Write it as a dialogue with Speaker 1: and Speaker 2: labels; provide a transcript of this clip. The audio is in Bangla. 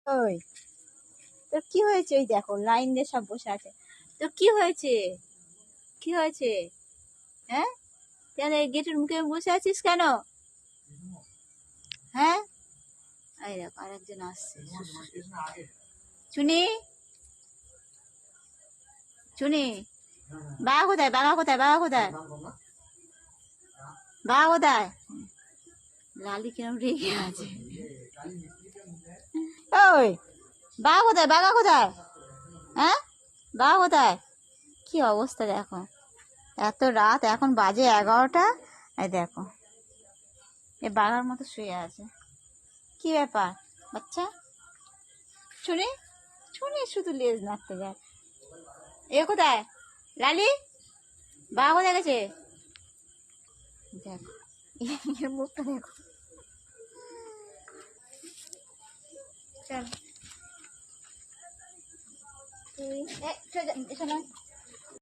Speaker 1: ওই তোর কি হয়েছে? ওই দেখো লাইন দিয়ে সব বসে আছে। তোর কি হয়েছে? কি হয়েছে? হ্যাঁ, কেন এই গেটের মুখে বসে আছিস কেন? হ্যাঁ, এই দেখো আরেকজন আসছে। চুনি, চুনি, বাবা কোথায়? বাবা কোথায়? বাবা কোথায়? বাবা কোথায়? লালি কিরম রেগে আছে। ওই বাবা কোথায়? বাবা কোথায়? হ্যাঁ, বাবা কোথায়? কি অবস্থা দেখো, এত রাত, এখন বাজে 11টা। এই দেখো এ বাঘার মতো শুয়ে আছে। কি ব্যাপার বাচ্চা? শুনি, শুনি শুধু লেজ নাড়তে যায়। এ কোথায়? লালি, বাবা কোথায় গেছে? দেখো এর মুখটা দেখো। চল তুই, এ, চল, এসো না।